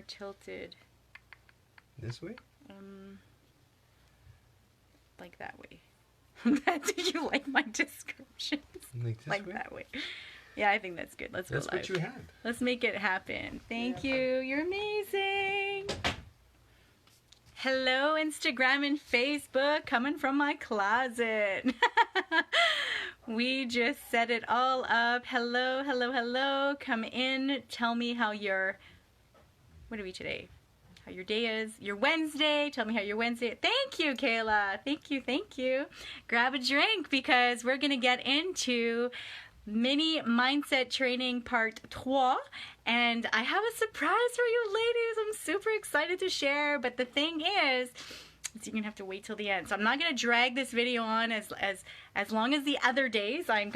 more tilted. This way? Like that way. Did you like my descriptions? Like way? That way. Yeah, I think that's good. Let's go live. That's what you had. Let's make it happen. Thank you. You're amazing. Hello, Instagram and Facebook, coming from my closet. We just set it all up. Hello, hello, hello. Come in. Tell me how your... What are we today? How your day is. Your Wednesday. Tell me how your Wednesday... Thank you, Kayla. Thank you, thank you. Grab a drink because we're going to get into mini mindset training part 3. And I have a surprise for you ladies. I'm super excited to share. But the thing is you're going to have to wait till the end. So I'm not going to drag this video on as long as the other days. I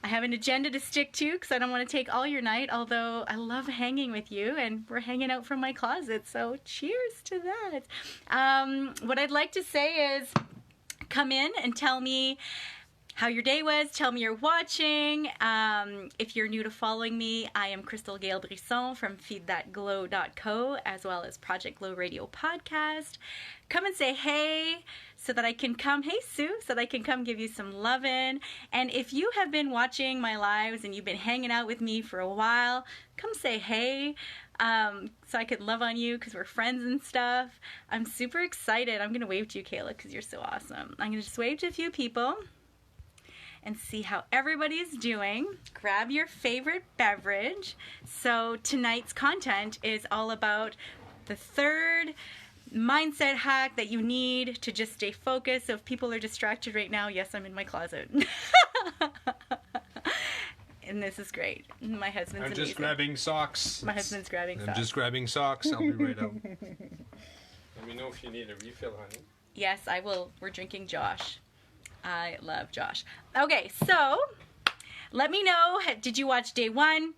have an agenda to stick to because I don't want to take all your night, although I love hanging with you and we're hanging out from my closet, so cheers to that. What I'd like to say is come in and tell me how your day was. Tell me you're watching. If you're new to following me, I am Crystal Gail Brisson from feedthatglow.co, as well as Project Glow Radio Podcast. Come and say hey so that I can come, hey Sue, so that I can come give you some lovin'. And if you have been watching my lives and you've been hanging out with me for a while, come say hey. So I could love on you because we're friends and stuff. I'm super excited. I'm going to wave to you, Kayla, because you're so awesome. I'm going to just wave to a few people and see how everybody's doing. Grab your favorite beverage. So tonight's content is all about the third mindset hack that you need to just stay focused. So if people are distracted right now, yes, I'm in my closet. And this is great. My husband's amazing. just grabbing socks. My husband's grabbing socks. I'm just grabbing socks. I'll be right out. Let me know if you need a refill, honey. Yes, I will. We're drinking Josh. I love Josh. Okay, so let me know, did you watch day 1?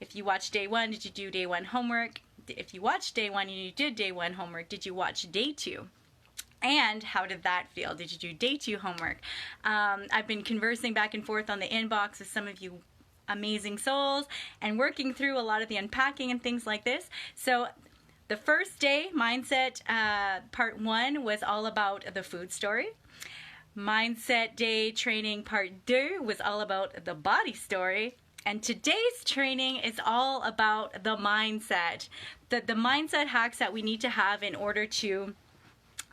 If you watched day 1, did you do day 1 homework? If you watched day 1 and you did day 1 homework, did you watch day 2? And how did that feel? Did you do day 2 homework? I've been conversing back and forth on the inbox with some of you amazing souls and working through a lot of the unpacking and things like this. So the first day, mindset part 1 was all about the food story. Mindset Day Training Part 2 was all about the body story. And today's training is all about the mindset. The mindset hacks that we need to have in order to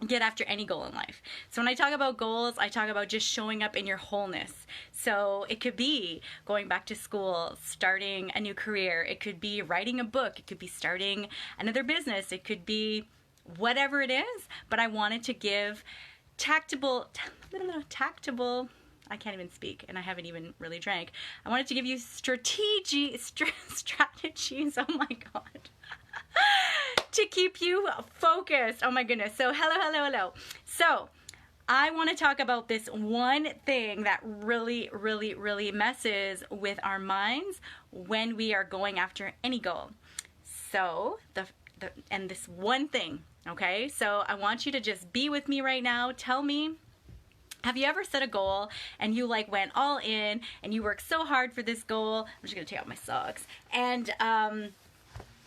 get after any goal in life. So when I talk about goals, I talk about just showing up in your wholeness. So it could be going back to school, starting a new career. It could be writing a book. It could be starting another business. It could be whatever it is. But I wanted to give tactable, I can't even speak and I haven't even really drank. I wanted to give you strategies, oh my God, to keep you focused. Oh my goodness. So hello. So I want to talk about this one thing that really messes with our minds when we are going after any goal. So and this one thing. Okay, so I want you to just be with me right now. Tell me, have you ever set a goal and you like went all in and you worked so hard for this goal? I'm just gonna take out my socks. And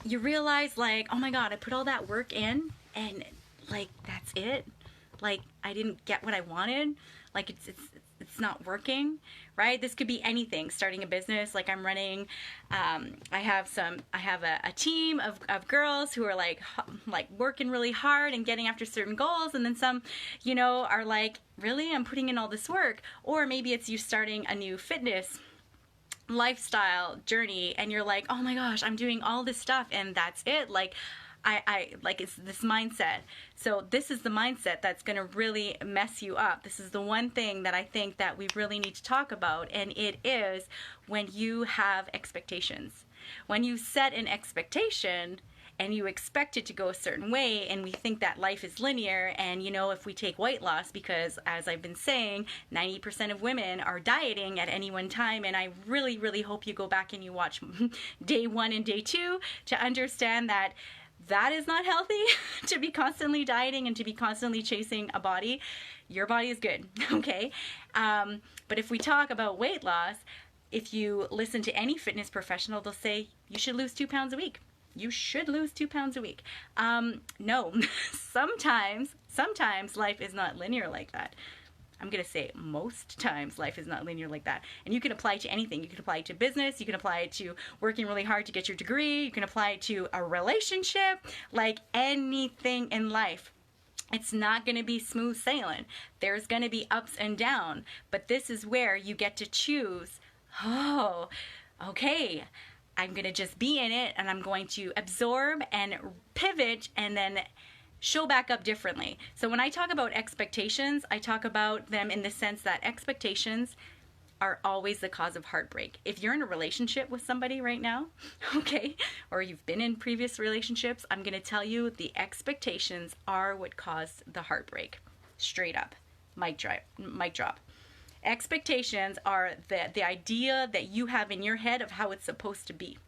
you realize like, oh my God, I put all that work in and like, that's it. Like I didn't get what I wanted. Like it's not working, right? This could be anything. Starting a business, like I'm running. I have a team of girls who are like working really hard and getting after certain goals, and then some, are like, really, I'm putting in all this work. Or maybe it's you starting a new fitness lifestyle journey, and you're like, oh my gosh, I'm doing all this stuff, and that's it. Like, it's this mindset. So this is the mindset that's going to really mess you up. This is the one thing that I think that we really need to talk about, and it is when you have expectations. When you set an expectation and you expect it to go a certain way, and we think that life is linear, and if we take weight loss, because as I've been saying, 90% of women are dieting at any one time, and I really hope you go back and you watch day 1 and day 2 to understand that is not healthy to be constantly dieting and to be constantly chasing a body. Your body is good, okay? But if we talk about weight loss, if you listen to any fitness professional, they'll say you should lose 2 pounds a week. you should lose 2 pounds a week. No, sometimes life is not linear like that. I'm going to say most times life is not linear like that. And you can apply it to anything. You can apply it to business. You can apply it to working really hard to get your degree. You can apply it to a relationship, like anything in life. It's not going to be smooth sailing. There's going to be ups and downs. But this is where you get to choose, oh, okay, I'm going to just be in it, and I'm going to absorb and pivot and then show back up differently. So when I talk about expectations, I talk about them in the sense that expectations are always the cause of heartbreak. If you're in a relationship with somebody right now, okay, or you've been in previous relationships, I'm going to tell you the expectations are what caused the heartbreak. Straight up. Mic drop. Expectations are the idea that you have in your head of how it's supposed to be.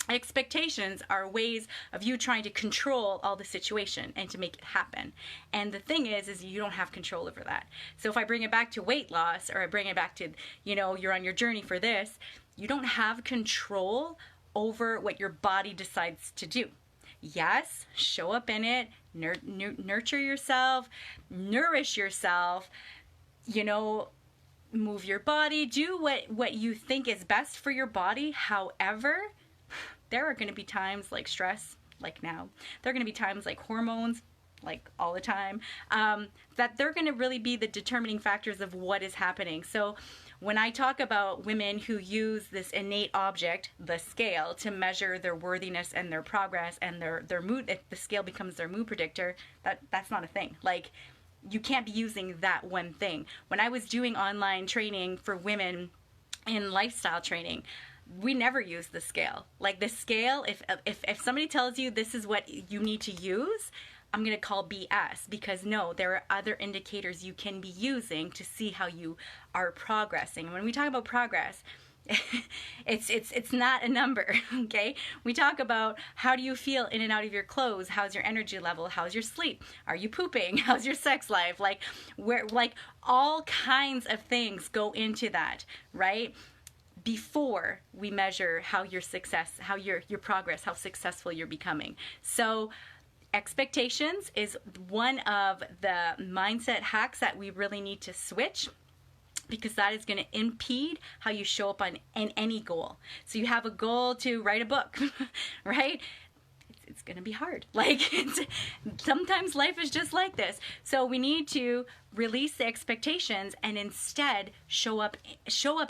Expectations are ways of you trying to control all the situation and to make it happen. And the thing is you don't have control over that. So if I bring it back to weight loss, or I bring it back to, you're on your journey for this, you don't have control over what your body decides to do. Yes, show up in it, nurture yourself, nourish yourself, move your body, do what you think is best for your body. However, there are going to be times like stress, like now. There are going to be times like hormones, like all the time, that they're going to really be the determining factors of what is happening. So when I talk about women who use this innate object, the scale, to measure their worthiness and their progress and their mood, if the scale becomes their mood predictor, that's not a thing. Like, you can't be using that one thing. When I was doing online training for women in lifestyle training, we never use the scale. Like, the scale, if somebody tells you this is what you need to use, I'm going to call BS, because no, there are other indicators you can be using to see how you are progressing. When we talk about progress, it's not a number, okay? We talk about how do you feel in and out of your clothes? How's your energy level? How's your sleep? Are you pooping? How's your sex life? Like, all kinds of things go into that, right? Before we measure how your success, how your progress, how successful you're becoming. So expectations is one of the mindset hacks that we really need to switch, because that is going to impede how you show up in any goal. So you have a goal to write a book, right? It's going to be hard. Like, sometimes life is just like this. So we need to release the expectations and instead show up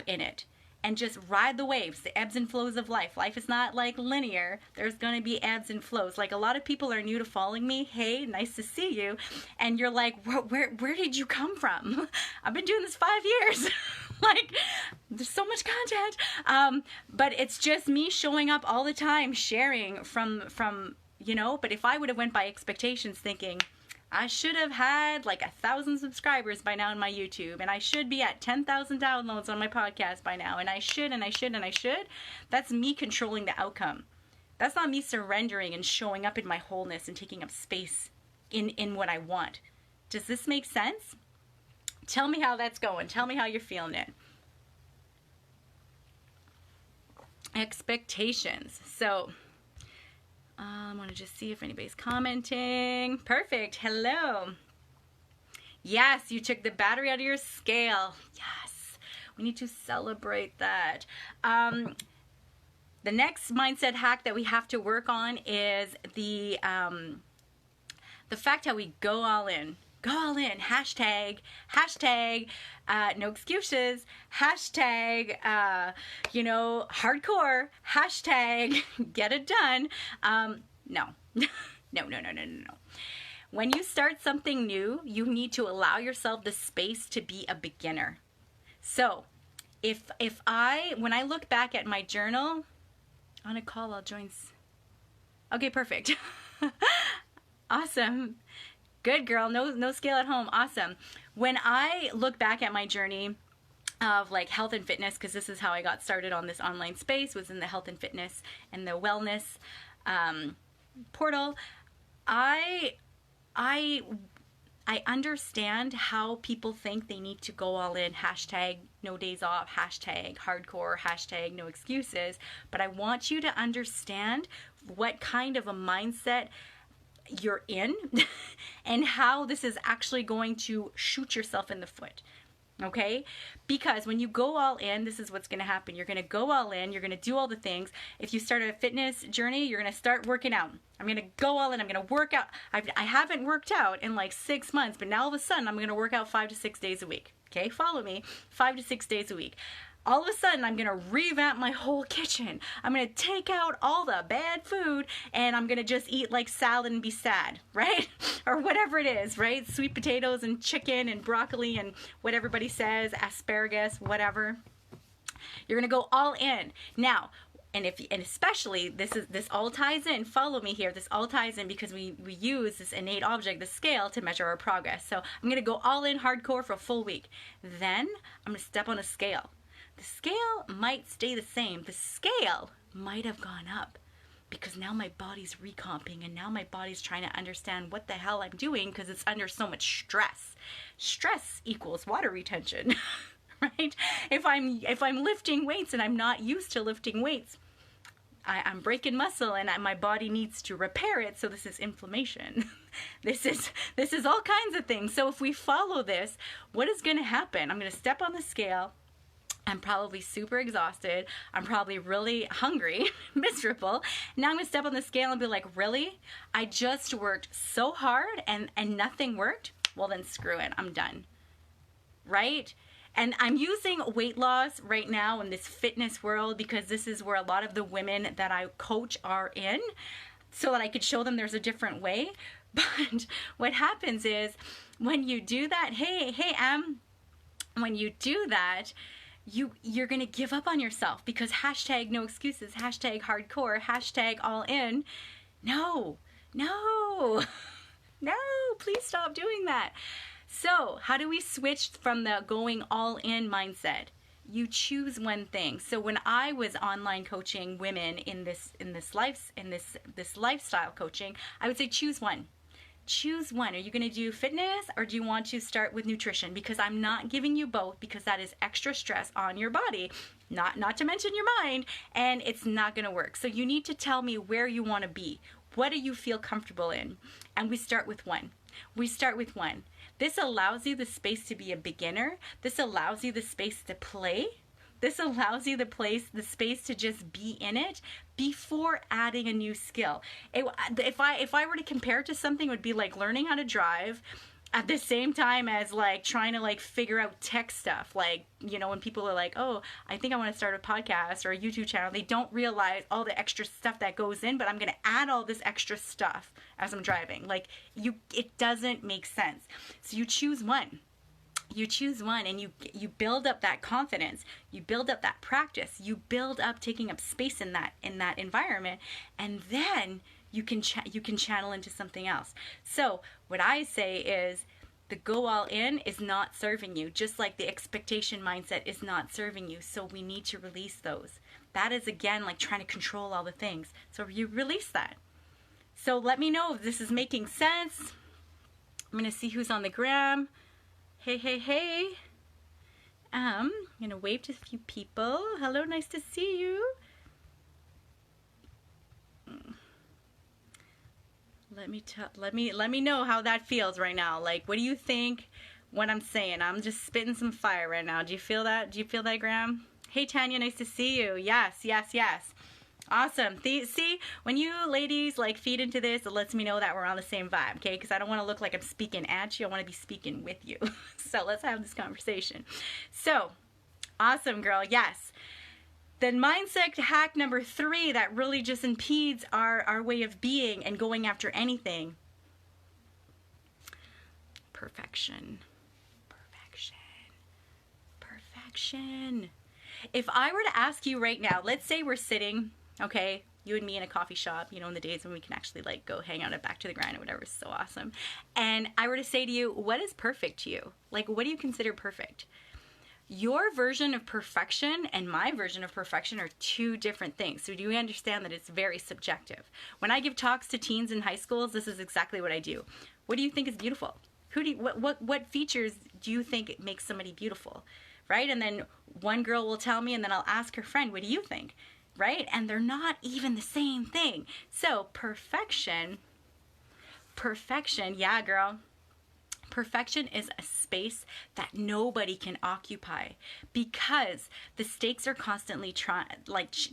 in it. And just ride the waves, the ebbs and flows of life. Life is not like linear. There's going to be ebbs and flows. Like, a lot of people are new to following me. Hey, nice to see you. And you're like, where did you come from? I've been doing this 5 years. Like, there's so much content. But it's just me showing up all the time, sharing from but if I would have went by expectations thinking, I should have had like 1,000 subscribers by now on my YouTube, and I should be at 10,000 downloads on my podcast by now, and I should. That's me controlling the outcome. That's not me surrendering and showing up in my wholeness and taking up space in what I want. Does this make sense? Tell me how that's going. Tell me how you're feeling it. Expectations. So I want to just see if anybody's commenting. Perfect. Hello. Yes, you took the battery out of your scale. Yes. We need to celebrate that. The next mindset hack that we have to work on is the fact how we go all in. Go all in. Hashtag, no excuses. Hashtag, hardcore. Hashtag, get it done. No. No. When you start something new, you need to allow yourself the space to be a beginner. So, when I look back at my journal, on a call, I'll join. Okay, perfect. Awesome. Good girl. No scale at home. Awesome. When I look back at my journey of like health and fitness, because this is how I got started on this online space, was in the health and fitness and the wellness portal. I understand how people think they need to go all in. Hashtag no days off. Hashtag hardcore. Hashtag no excuses. But I want you to understand what kind of a mindset you're in and how this is actually going to shoot yourself in the foot. Okay? Because when you go all in, this is what's going to happen. You're going to go all in. You're going to do all the things. If you start a fitness journey, you're going to start working out. I'm going to go all in. I'm going to work out. I haven't worked out in like 6 months, but now all of a sudden I'm going to work out 5 to 6 days a week. Okay? Follow me. 5 to 6 days a week. All of a sudden, I'm going to revamp my whole kitchen. I'm going to take out all the bad food, and I'm going to just eat like salad and be sad, right? Or whatever it is, right? Sweet potatoes and chicken and broccoli and what everybody says, asparagus, whatever. You're going to go all in. Now, and especially, this all ties in. Follow me here. This all ties in because we use this innate object, the scale, to measure our progress. So I'm going to go all in hardcore for a full week. Then I'm going to step on a scale. The scale might stay the same. The scale might have gone up because now my body's recomping and now my body's trying to understand what the hell I'm doing because it's under so much stress. Stress equals water retention, right? If I'm lifting weights and I'm not used to lifting weights, I'm breaking muscle and my body needs to repair it. So this is inflammation. This is all kinds of things. So if we follow this, what is going to happen? I'm going to step on the scale. I'm probably super exhausted. I'm probably really hungry, miserable. Now I'm going to step on the scale and be like, really? I just worked so hard and nothing worked? Well, then screw it. I'm done. Right? And I'm using weight loss right now in this fitness world because this is where a lot of the women that I coach are in so that I could show them there's a different way. But what happens is when you do that, hey, when you do that, you're going to give up on yourself because hashtag no excuses, hashtag hardcore, hashtag all in. No, please stop doing that. So how do we switch from the going all in mindset? You choose one thing. So when I was online coaching women in this lifestyle coaching, I would say choose one. Choose one. Are you going to do fitness or do you want to start with nutrition? Because I'm not giving you both because that is extra stress on your body, not to mention your mind, and it's not going to work. So you need to tell me where you want to be. What do you feel comfortable in? And we start with one. This allows you the space to be a beginner. This allows you the space to play. This allows you the space to just be in it before adding a new skill. If I were to compare it to something, it would be like learning how to drive at the same time as like trying to like figure out tech stuff. Like, you know, when people are like, oh, I think I want to start a podcast or a YouTube channel, they don't realize all the extra stuff that goes in, but I'm going to add all this extra stuff as I'm driving. Like it doesn't make sense. So you choose one. And you build up that confidence, you build up that practice, you build up taking up space in that environment, and then you can channel into something else. So what I say is the go all in is not serving you, just like the expectation mindset is not serving you. So we need to release those. That is again like trying to control all the things. So you release that. So let me know if this is making sense. I'm going to see who's on the gram. Hey. I'm going to wave to a few people. Hello, nice to see you. Let me know how that feels right now. Like, what do you think what I'm saying? I'm just spitting some fire right now. Do you feel that? Do you feel that, Graham? Hey, Tanya, nice to see you. Yes. Awesome. See, when you ladies like feed into this, it lets me know that we're on the same vibe, okay? Because I don't want to look like I'm speaking at you. I want to be speaking with you. So let's have this conversation. So, awesome, girl. Yes. The mindset hack number 3 that really just impedes our way of being and going after anything. Perfection. If I were to ask you right now, let's say we're sitting, okay, you and me in a coffee shop, you know, in the days when we can actually like go hang out at Back to the Grind or whatever, is so awesome. And I were to say to you, what is perfect to you? Like, what do you consider perfect? Your version of perfection and my version of perfection are 2 different things. So do you understand that it's very subjective? When I give talks to teens in high schools, this is exactly what I do. What do you think is beautiful? What features do you think makes somebody beautiful? Right? And then one girl will tell me, and then I'll ask her friend, what do you think? right? And they're not even the same thing. So perfection, yeah, girl. Perfection is a space that nobody can occupy because the stakes are constantly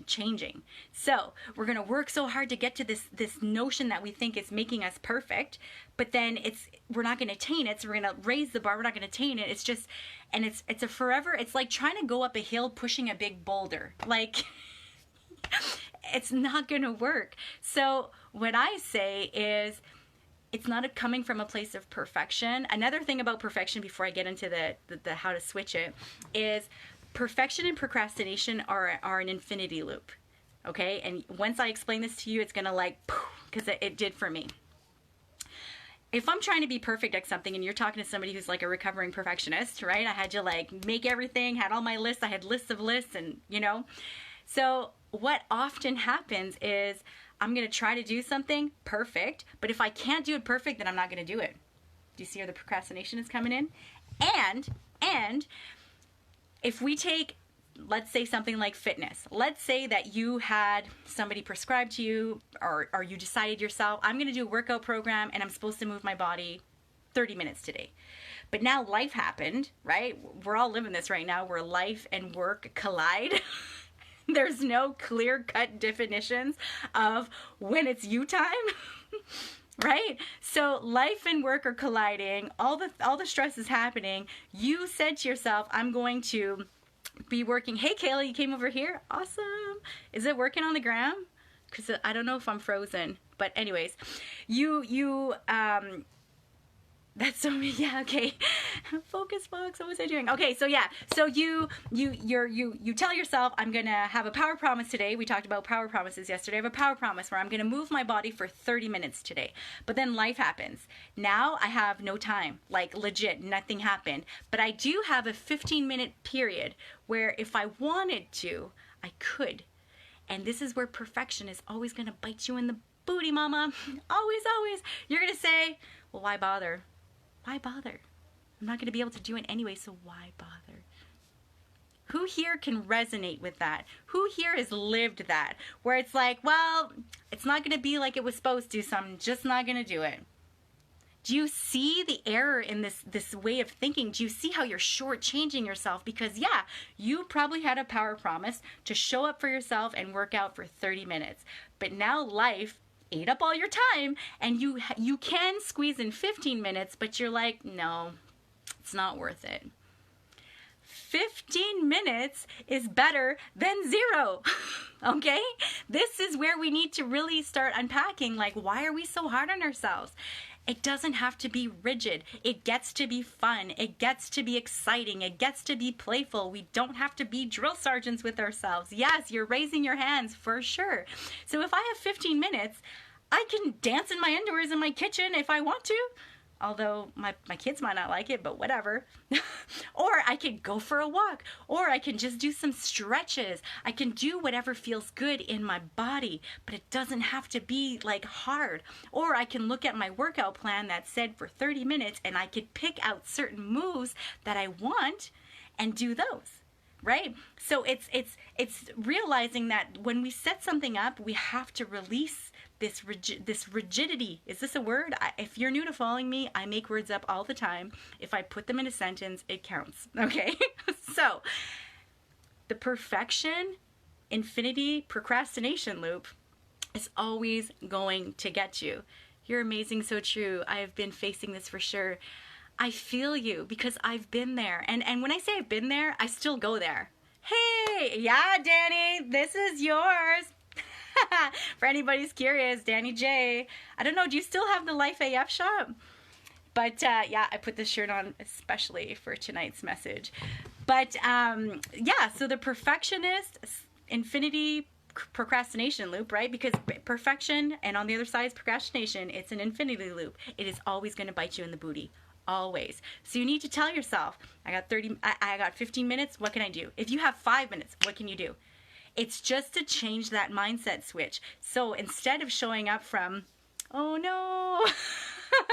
changing. So we're going to work so hard to get to this notion that we think is making us perfect, but then we're not going to attain it. So we're going to raise the bar. We're not going to attain it. It's just, and it's a forever, it's like trying to go up a hill pushing a big boulder. Like, it's not going to work. So what I say is, it's not coming from a place of perfection. Another thing about perfection, before I get into the how to switch it, is perfection and procrastination are an infinity loop. Okay? And once I explain this to you, it's going to because it did for me. If I'm trying to be perfect at something and you're talking to somebody who's like a recovering perfectionist, right? I had to make everything, had all my lists. I had lists of lists and, So what often happens is, I'm going to try to do something perfect, but if I can't do it perfect, then I'm not going to do it. Do you see where the procrastination is coming in? And if we take, let's say something like fitness. Let's say that you had somebody prescribe to you or you decided yourself, I'm going to do a workout program and I'm supposed to move my body 30 minutes today. But now life happened, right? We're all living this right now where life and work collide. There's no clear-cut definitions of when it's you time, right? So life and work are colliding. All the stress is happening. You said to yourself, I'm going to be working. Hey, Kayla, you came over here? Awesome. Is it working on the gram? Because I don't know if I'm frozen. But anyways, that's so me. Yeah, okay. Focus box. What was I doing? Okay, so yeah. So you tell yourself, I'm gonna have a power promise today. We talked about power promises yesterday. I have a power promise where I'm gonna move my body for 30 minutes today. But then life happens. Now I have no time. Legit, nothing happened. But I do have a 15-minute period where if I wanted to, I could. And this is where perfection is always gonna bite you in the booty, mama. Always, always. You're gonna say, well, why bother? Why bother? I'm not going to be able to do it anyway, so why bother? Who here can resonate with that? Who here has lived that? Where it's like, well, it's not going to be like it was supposed to, so I'm just not going to do it. Do you see the error in this way of thinking? Do you see how you're shortchanging yourself? Because, yeah, you probably had a power promise to show up for yourself and work out for 30 minutes. But now life ate up all your time, and you can squeeze in 15 minutes, but you're like, no, it's not worth it. 15 minutes is better than 0. Okay? This is where we need to really start unpacking, why are we so hard on ourselves? It doesn't have to be rigid. It gets to be fun. It gets to be exciting. It gets to be playful. We don't have to be drill sergeants with ourselves. Yes, you're raising your hands for sure. So if I have 15 minutes, I can dance in my indoors in my kitchen if I want to. Although my kids might not like it, but whatever. Or I could go for a walk. Or I can just do some stretches. I can do whatever feels good in my body. But it doesn't have to be hard. Or I can look at my workout plan that said for 30 minutes and I could pick out certain moves that I want and do those. Right? So it's realizing that when we set something up, we have to release this rigidity. Is this a word? If you're new to following me, I make words up all the time. If I put them in a sentence, it counts. Okay? So the perfection, infinity, procrastination loop is always going to get you. You're amazing, so true. I have been facing this for sure. I feel you because I've been there. And when I say I've been there, I still go there. Hey, yeah, Danny, this is yours. For anybody who's curious, Danny J. I don't know, do you still have the Life AF shop? But yeah, I put this shirt on especially for tonight's message. But yeah, so the perfectionist, infinity, procrastination loop, right? Because perfection and on the other side is procrastination. It's an infinity loop. It is always going to bite you in the booty. Always. So you need to tell yourself, I got 15 minutes, what can I do? If you have 5 minutes, what can you do? It's just to change that mindset switch. So instead of showing up from, oh no,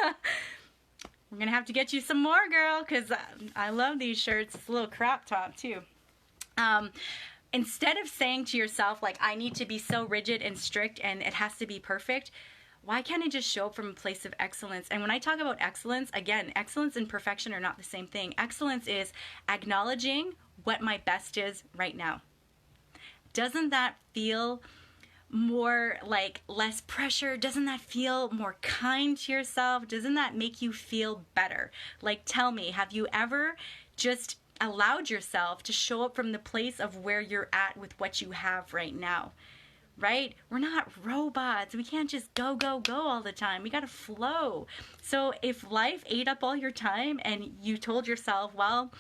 I'm going to have to get you some more, girl, because I love these shirts. It's a little crop top too. instead of saying to yourself, like, I need to be so rigid and strict and it has to be perfect, why can't I just show up from a place of excellence? And when I talk about excellence, again, excellence and perfection are not the same thing. Excellence is acknowledging what my best is right now. Doesn't that feel more like less pressure? Doesn't that feel more kind to yourself? Doesn't that make you feel better? Like, tell me, have you ever just allowed yourself to show up from the place of where you're at with what you have right now? Right? We're not robots. We can't just go, go, go all the time. We got to flow. So if life ate up all your time and you told yourself, well,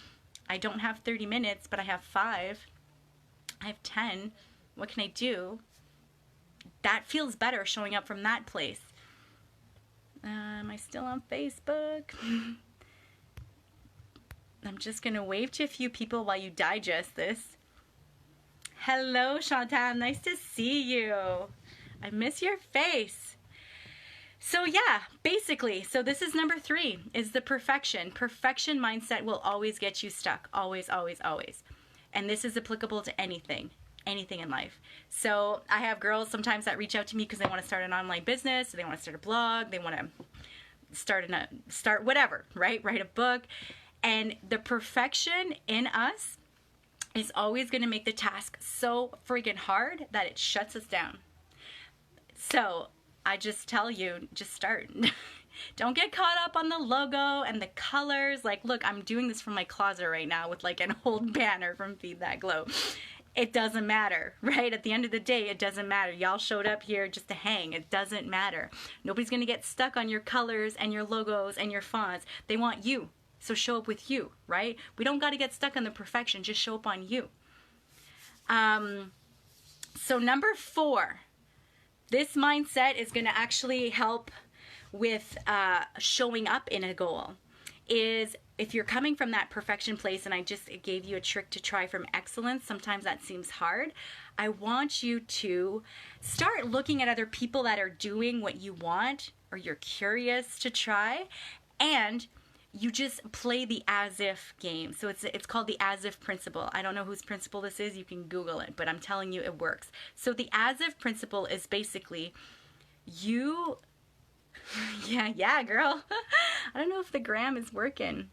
I don't have 30 minutes, but I have 5, I have 10, what can I do? That feels better showing up from that place. Am I still on Facebook? I'm just going to wave to a few people while you digest this. Hello, Chantel. Nice to see you. I miss your face. So yeah, basically, so this is number 3, is the perfection. Perfection mindset will always get you stuck. Always, always, always. And this is applicable to anything in life. So I have girls sometimes that reach out to me because they want to start an online business, they want to start a blog, they want to start whatever, right? Write a book. And the perfection in us is always going to make the task so freaking hard that it shuts us down. So I just tell you, just start. Don't get caught up on the logo and the colors. Like, look, I'm doing this from my closet right now with like an old banner from Feed That Glow. It doesn't matter, right? At the end of the day, it doesn't matter. Y'all showed up here just to hang. It doesn't matter. Nobody's going to get stuck on your colors and your logos and your fonts. They want you. So show up with you, right? We don't got to get stuck on the perfection. Just show up on you. So number 4, this mindset is going to actually help with showing up in a goal. Is if you're coming from that perfection place, and I just gave you a trick to try from excellence, sometimes that seems hard. I want you to start looking at other people that are doing what you want or you're curious to try, and you just play the as if game. So it's called the as if principle. I don't know whose principle this is. You can Google it, but I'm telling you it works. So the as if principle is basically you... Yeah, girl. I don't know if the gram is working.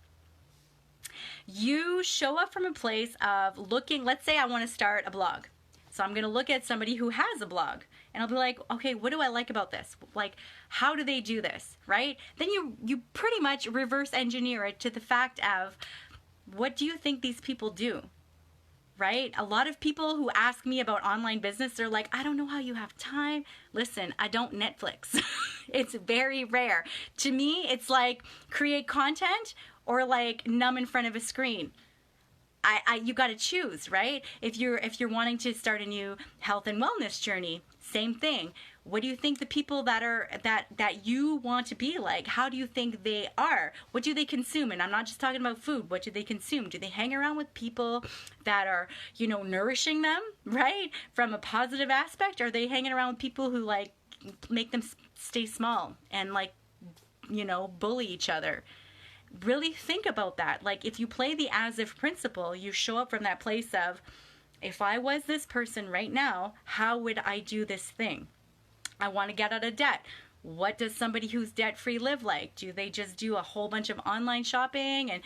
You show up from a place of looking, let's say I want to start a blog. So I'm going to look at somebody who has a blog and I'll be like, okay, what do I like about this? Like, how do they do this, right? Then you pretty much reverse engineer it to the fact of, what do you think these people do? Right? A lot of people who ask me about online business, they're like, I don't know how you have time. Listen, I don't Netflix. It's very rare. To me, it's like create content or like numb in front of a screen. You got to choose, right? If you're wanting to start a new health and wellness journey, same thing. What do you think the people that you want to be like? How do you think they are? What do they consume? And I'm not just talking about food. What do they consume? Do they hang around with people that are, nourishing them, right? From a positive aspect? Or are they hanging around with people who like make them stay small and like, bully each other? Really think about that. Like, if you play the as if principle, you show up from that place of, if I was this person right now, how would I do this thing? I want to get out of debt. What does somebody who's debt-free live like? Do they just do a whole bunch of online shopping? And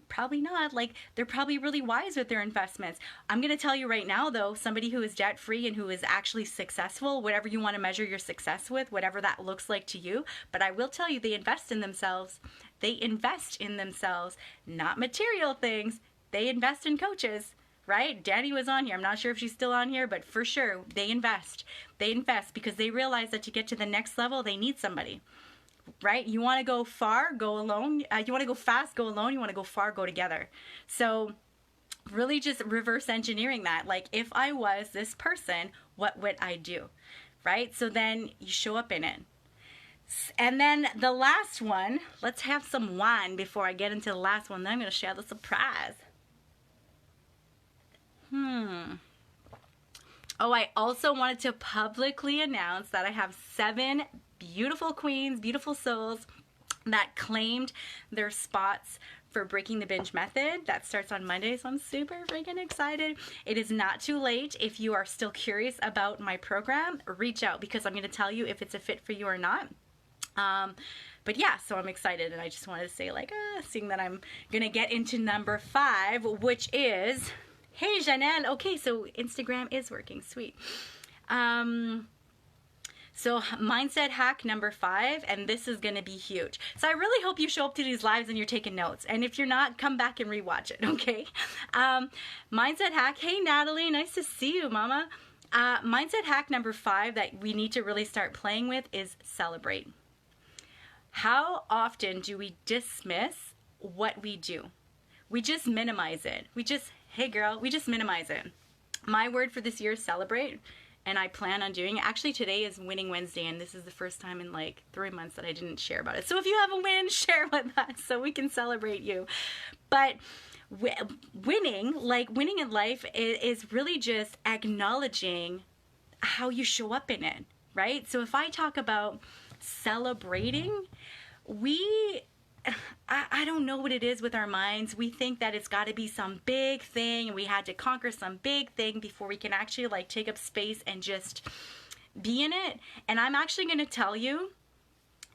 probably not. Like, they're probably really wise with their investments. I'm going to tell you right now, though, somebody who is debt-free and who is actually successful, whatever you want to measure your success with, whatever that looks like to you, but I will tell you, they invest in themselves. They invest in themselves, not material things. They invest in coaches. Right? Danny was on here. I'm not sure if she's still on here, but for sure, they invest. They invest because they realize that to get to the next level, they need somebody. Right? You want to go far, go alone. You want to go fast, go alone. You want to go far, go together. So really just reverse engineering that. Like, if I was this person, what would I do? Right? So then you show up in it. And then the last one, let's have some wine before I get into the last one. Then I'm going to share the surprise. Oh, I also wanted to publicly announce that I have 7 beautiful queens, beautiful souls that claimed their spots for Breaking the Binge Method. That starts on Monday, so I'm super freaking excited. It is not too late. If you are still curious about my program, reach out, because I'm going to tell you if it's a fit for you or not. But yeah, so I'm excited, and I just wanted to say, like, seeing that I'm going to get into number 5, which is, hey, Chantel. Okay, so Instagram is working. Sweet. So mindset hack number 5, and this is going to be huge. So I really hope you show up to these lives and you're taking notes. And if you're not, come back and rewatch it, okay? Mindset hack. Hey, Natalie, nice to see you, mama. Mindset hack number 5 that we need to really start playing with is celebrate. How often do we dismiss what we do? We just minimize it. Hey girl, we just minimize it. My word for this year is celebrate, and I plan on doing it. Actually, today is Winning Wednesday, and this is the first time in like 3 months that I didn't share about it. So if you have a win, share with us so we can celebrate you. But winning in life is really just acknowledging how you show up in it, right? So if I talk about celebrating, I don't know what it is with our minds. We think that it's got to be some big thing, and we had to conquer some big thing before we can actually like take up space and just be in it. And I'm actually going to tell you,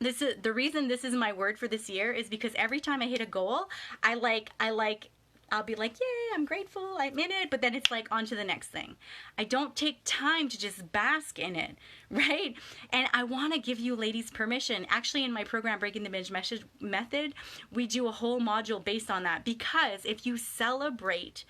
this is the reason this is my word for this year, is because every time I hit a goal, I'll be like, yay, I'm grateful, I'm in it, but then it's like on to the next thing. I don't take time to just bask in it, right? And I want to give you ladies permission. Actually, in my program, Breaking the Binge Method, we do a whole module based on that, because if you celebrate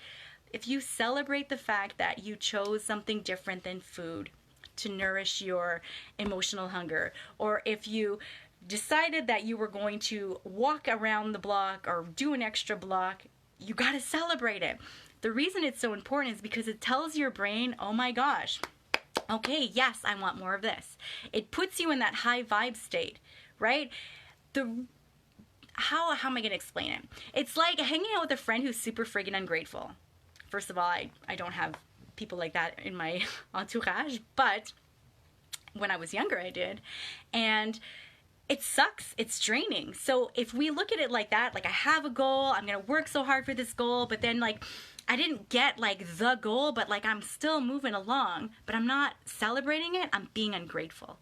the fact that you chose something different than food to nourish your emotional hunger, or if you decided that you were going to walk around the block or do an extra block, you got to celebrate it. The reason it's so important is because it tells your brain, oh my gosh, okay, yes, I want more of this. It puts you in that high vibe state, right? How am I going to explain it? It's like hanging out with a friend who's super friggin' ungrateful. First of all, I don't have people like that in my entourage, but when I was younger, I did. And it sucks. It's draining. So if we look at it like that, like I have a goal, I'm going to work so hard for this goal, but then like I didn't get like the goal, but like I'm still moving along, but I'm not celebrating it, I'm being ungrateful.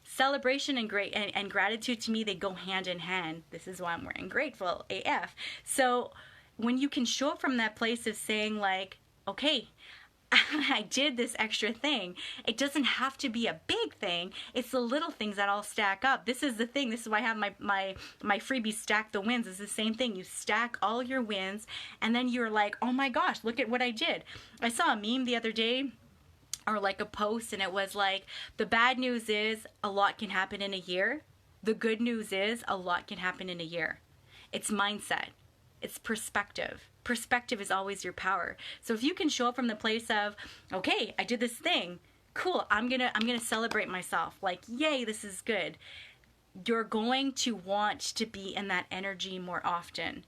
Celebration and gratitude, to me, they go hand in hand. This is why I'm wearing grateful AF. So when you can show up from that place of saying like, okay, I did this extra thing. It doesn't have to be a big thing. It's the little things that all stack up. This is the thing. This is why I have my freebie Stack the Wins. It's the same thing. You stack all your wins, and then you're like, oh my gosh, look at what I did. I saw a meme the other day, or like a post, and it was like, the bad news is a lot can happen in a year. The good news is a lot can happen in a year. It's mindset. It's perspective. Perspective is always your power. So if you can show up from the place of, okay, I did this thing, cool, I'm gonna celebrate myself, like, yay, this is good. You're going to want to be in that energy more often.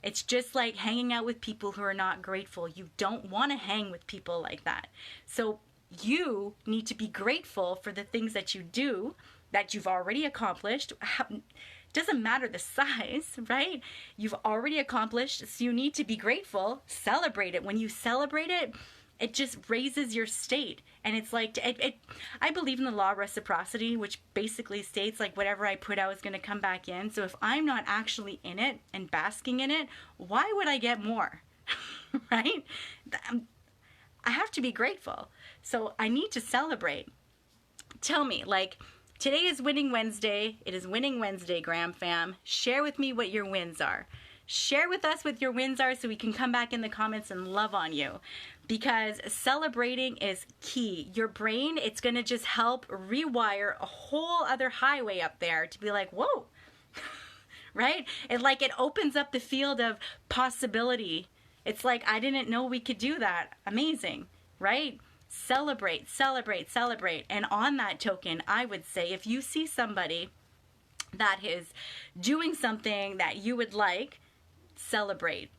It's just like hanging out with people who are not grateful. You don't want to hang with people like that. So you need to be grateful for the things that you do, that you've already accomplished. Doesn't matter the size, right? You've already accomplished, so you need to be grateful. Celebrate it. When you celebrate it, it just raises your state. And it's like, I believe in the law of reciprocity, which basically states like whatever I put out is going to come back in. So if I'm not actually in it and basking in it, why would I get more? Right? I have to be grateful. So I need to celebrate. Tell me, like, today is Winning Wednesday. It is Winning Wednesday, Graham fam. Share with me what your wins are. Share with us what your wins are so we can come back in the comments and love on you. Because celebrating is key. Your brain, it's going to just help rewire a whole other highway up there to be like, whoa, right? It opens up the field of possibility. It's like, I didn't know we could do that. Amazing, right? Celebrate, celebrate, celebrate. And on that token, I would say if you see somebody that is doing something that you would like, celebrate.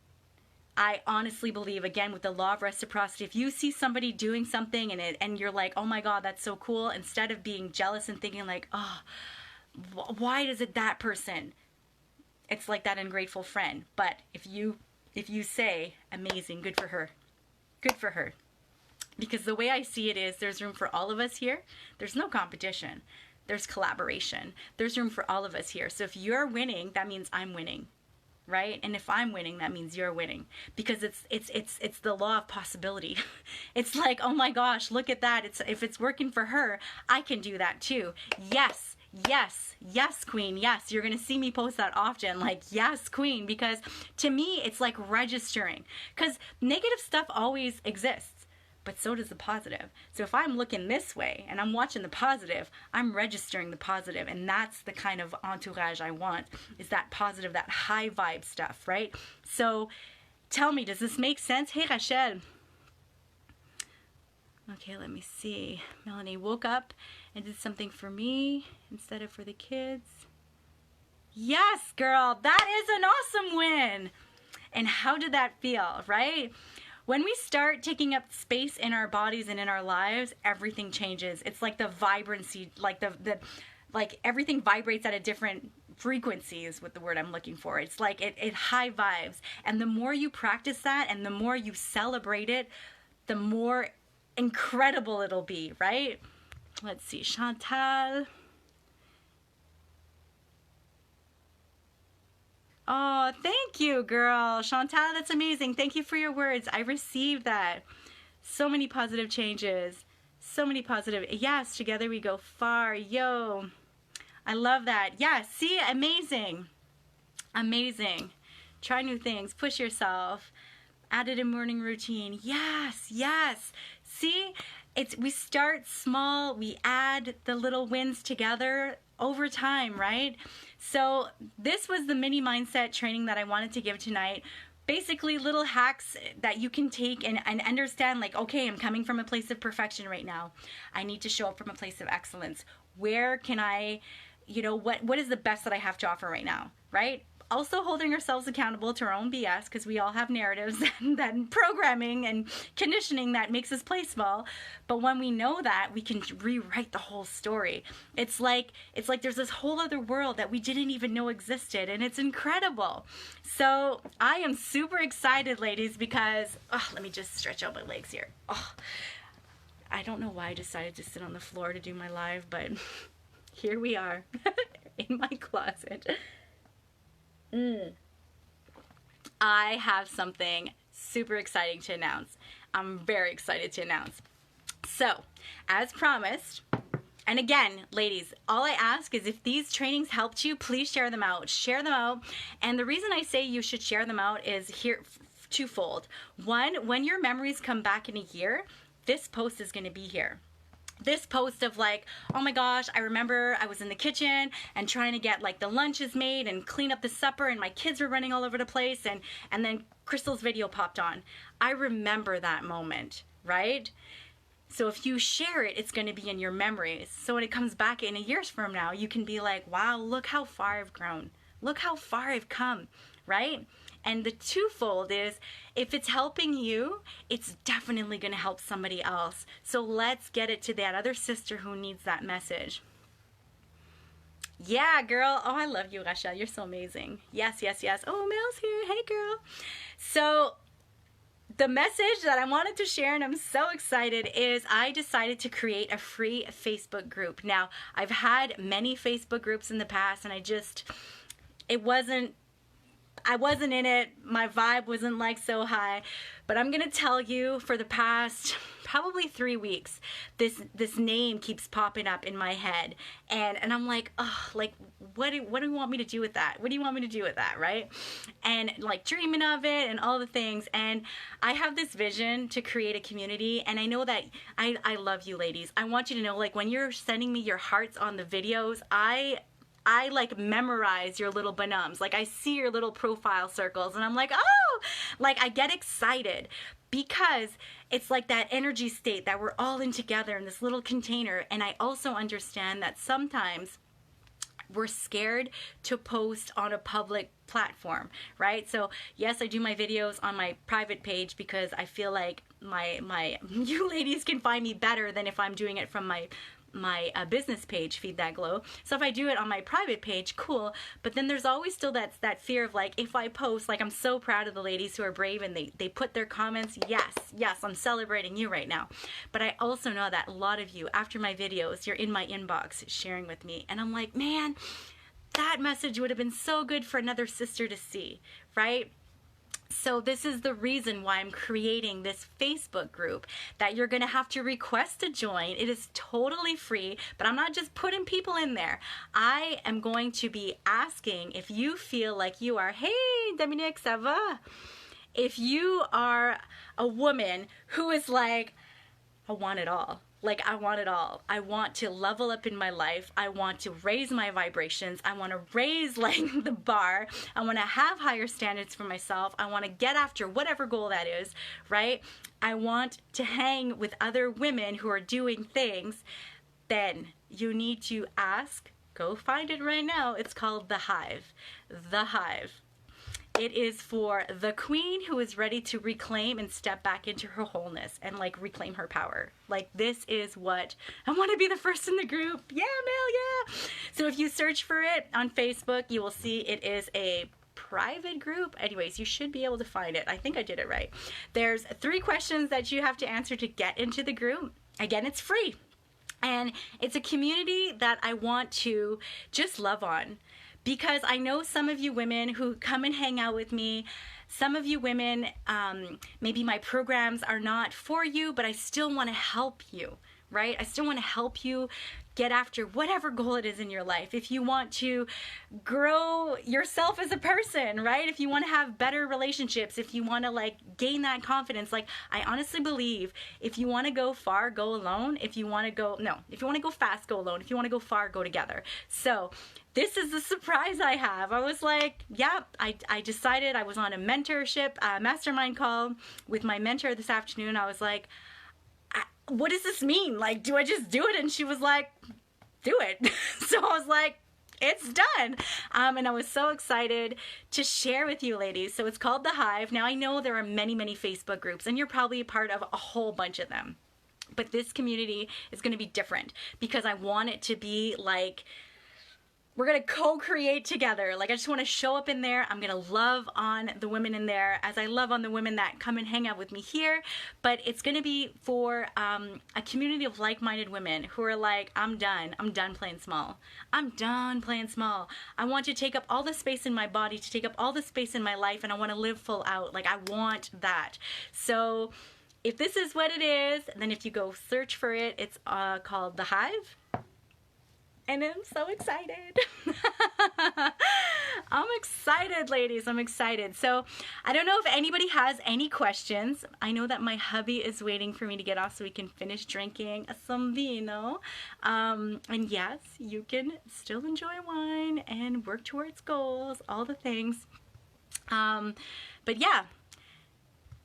I honestly believe, again, with the law of reciprocity, if you see somebody doing something and you're like, oh my God, that's so cool, instead of being jealous and thinking like, oh, why does it that person? it's like that ungrateful friend. But if you say, amazing, good for her. Good for her. Because the way I see it is there's room for all of us here. There's no competition. There's collaboration. There's room for all of us here. So if you're winning, that means I'm winning, right? And if I'm winning, that means you're winning, because it's the law of possibility. It's like, oh my gosh, look at that. If it's working for her, I can do that too. Yes, yes, yes, queen. Yes, you're going to see me post that often. Like, yes, queen, because to me, it's like registering, because negative stuff always exists. But so does the positive. So if I'm looking this way and I'm watching the positive, I'm registering the positive. And that's the kind of entourage I want, is that positive, that high vibe stuff, right? So tell me, does this make sense? Hey, Rachel. Okay, let me see. Melanie woke up and did something for me instead of for the kids. Yes, girl, that is an awesome win. And how did that feel, right? When we start taking up space in our bodies and in our lives, everything changes. It's like the vibrancy, like like everything vibrates at a different frequency is what the word I'm looking for. It's like it high vibes. And the more you practice that and the more you celebrate it, the more incredible it'll be, right? Let's see, Chantel. Oh, thank you, girl. Chantal, that's amazing. Thank you for your words. I received that. So many positive changes. So many positive. Yes, together we go far. Yo. I love that. Yeah, see? Amazing. Amazing. Try new things. Push yourself. Add it in morning routine. Yes, yes. See? We start small. We add the little wins together over time, right? So this was the mini mindset training that I wanted to give tonight. Basically little hacks that you can take and understand, like, okay, I'm coming from a place of perfection right now. I need to show up from a place of excellence. Where can I, what is the best that I have to offer right now, right? Also holding ourselves accountable to our own BS, because we all have narratives and programming and conditioning that makes us play small. But when we know that, we can rewrite the whole story. It's like there's this whole other world that we didn't even know existed, and it's incredible. So I am super excited, ladies, because let me just stretch out my legs here. I don't know why I decided to sit on the floor to do my live, but here we are in my closet. I have something super exciting to announce. I'm very excited to announce. So, as promised, and again, ladies, all I ask is if these trainings helped you, please share them out. Share them out. And the reason I say you should share them out is here twofold. One, when your memories come back in a year, this post is going to be here. This post of like, oh my gosh, I remember I was in the kitchen and trying to get like the lunches made and clean up the supper, and my kids were running all over the place, and then Crystal's video popped on. I remember that moment, right? So if you share it, it's going to be in your memories. So when it comes back in a year from now, you can be like, wow, look how far I've grown. Look how far I've come, right? And the twofold is, if it's helping you, it's definitely going to help somebody else. So let's get it to that other sister who needs that message. Yeah, girl. Oh, I love you, Rachel. You're so amazing. Yes, yes, yes. Oh, Mel's here. Hey, girl. So the message that I wanted to share, and I'm so excited, is I decided to create a free Facebook group. Now, I've had many Facebook groups in the past, and I wasn't in it. My vibe wasn't like so high. But I'm going to tell you, for the past probably 3 weeks, this name keeps popping up in my head. And I'm like, oh, like, what do you want me to do with that? What do you want me to do with that, right? And like dreaming of it and all the things. And I have this vision to create a community. And I know that I love you, ladies. I want you to know, like, when you're sending me your hearts on the videos, I like memorize your little bonhommes. Like, I see your little profile circles and I'm like, oh, like I get excited, because it's like that energy state that we're all in together in this little container. And I also understand that sometimes we're scared to post on a public platform, right? So yes, I do my videos on my private page because I feel like you ladies can find me better than if I'm doing it from my my business page, Feed That Glow. So if I do it on my private page, cool. But then there's always still that fear of like, if I post, like, I'm so proud of the ladies who are brave and they put their comments. Yes, I'm celebrating you right now. But I also know that a lot of you, after my videos, you're in my inbox sharing with me. And I'm like, man, that message would have been so good for another sister to see, right? So this is the reason why I'm creating this Facebook group that you're going to have to request to join. It is totally free, but I'm not just putting people in there. I am going to be asking if you feel like you are, hey, Dominique, ça va? If you are a woman who is like, I want it all. Like, I want it all. I want to level up in my life. I want to raise my vibrations. I want to raise, like, the bar. I want to have higher standards for myself. I want to get after whatever goal that is, right? I want to hang with other women who are doing things. Then you need to ask. Go find it right now. It's called The Hive. The Hive. It is for the queen who is ready to reclaim and step back into her wholeness and like reclaim her power. Like, this is what I want to be the first in the group. Yeah, Mel, yeah. So if you search for it on Facebook, you will see it is a private group. Anyways, you should be able to find it. I think I did it right. There's 3 questions that you have to answer to get into the group. Again, it's free. And it's a community that I want to just love on. Because I know some of you women who come and hang out with me, some of you women, maybe my programs are not for you, but I still want to help you, right? I still want to help you get after whatever goal it is in your life. If you want to grow yourself as a person, right? If you want to have better relationships, if you want to like gain that confidence, like I honestly believe if you want to go far, go alone. If you want to go fast, go alone. If you want to go far, go together. So this is the surprise I have. I was like, yeah, I decided. I was on a mentorship mastermind call with my mentor this afternoon. I was like, what does this mean? Like, do I just do it? And she was like, do it. So I was like, it's done. And I was so excited to share with you ladies. So it's called The Hive. Now I know there are many, many Facebook groups and you're probably a part of a whole bunch of them. But this community is going to be different because I want it to be like, we're going to co-create together. Like, I just want to show up in there. I'm going to love on the women in there as I love on the women that come and hang out with me here. But it's going to be for a community of like-minded women who are like, I'm done. I'm done playing small. I'm done playing small. I want to take up all the space in my body, to take up all the space in my life, and I want to live full out. Like, I want that. So if this is what it is, then if you go search for it, it's called The Hive. And I'm so excited. I'm excited, ladies. I'm excited. So I don't know if anybody has any questions. I know that my hubby is waiting for me to get off so we can finish drinking some vino. And yes, you can still enjoy wine and work towards goals, all the things. But yeah.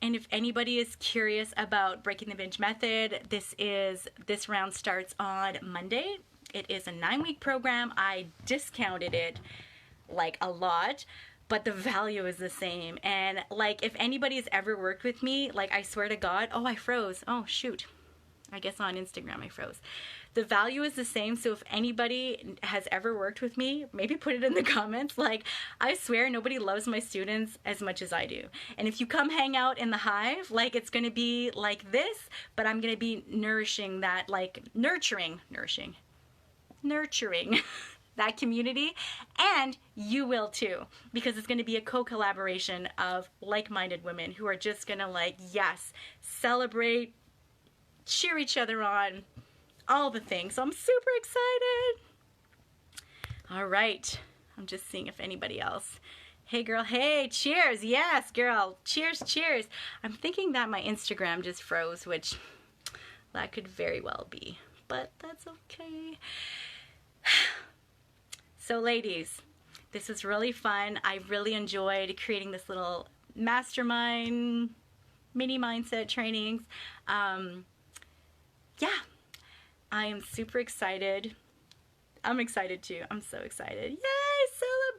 And if anybody is curious about Breaking the Binge Method, this round starts on Monday. It is a 9-week program. I discounted it like a lot, but the value is the same. And like, if anybody's ever worked with me, like, I swear to God, oh, I froze. Oh, shoot. I guess on Instagram I froze. The value is the same. So if anybody has ever worked with me, maybe put it in the comments. Like, I swear nobody loves my students as much as I do. And if you come hang out in the Hive, like, it's going to be like this, but I'm going to be nourishing that, like, nurturing that community, and you will too, because it's going to be a co-collaboration of like-minded women who are just going to, like, yes, celebrate, cheer each other on, all the things. So I'm super excited. All right, I'm just seeing if anybody else. Hey girl, hey, cheers. Yes, girl, cheers, cheers. I'm thinking that my Instagram just froze, which that could very well be, but that's okay. So ladies, this was really fun. I really enjoyed creating this little mastermind mini mindset trainings. Yeah, I am super excited. I'm excited too. I'm so excited. Yay,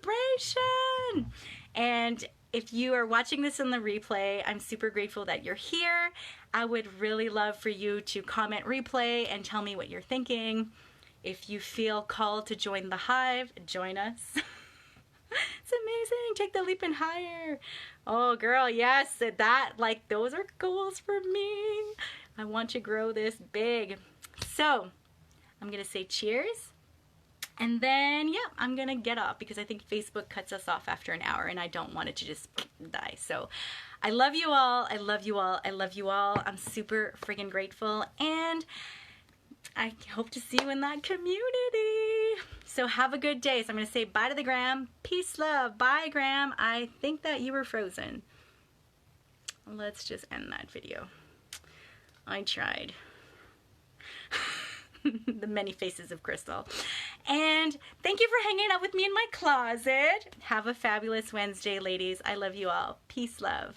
celebration! And if you are watching this in the replay, I'm super grateful that you're here. I would really love for you to comment replay and tell me what you're thinking. If you feel called to join the hive, join us. It's amazing. Take the leap and higher. Oh, girl, yes. Those are goals for me. I want to grow this big. So, I'm going to say cheers. And then, yeah, I'm going to get off because I think Facebook cuts us off after an hour and I don't want it to just die. So, I love you all. I love you all. I love you all. I'm super freaking grateful. And I hope to see you in that community. So have a good day. So I'm going to say bye to the Gram. Peace, love. Bye, Gram. I think that you were frozen. Let's just end that video. I tried. The many faces of Crystal. And thank you for hanging out with me in my closet. Have a fabulous Wednesday, ladies. I love you all. Peace, love.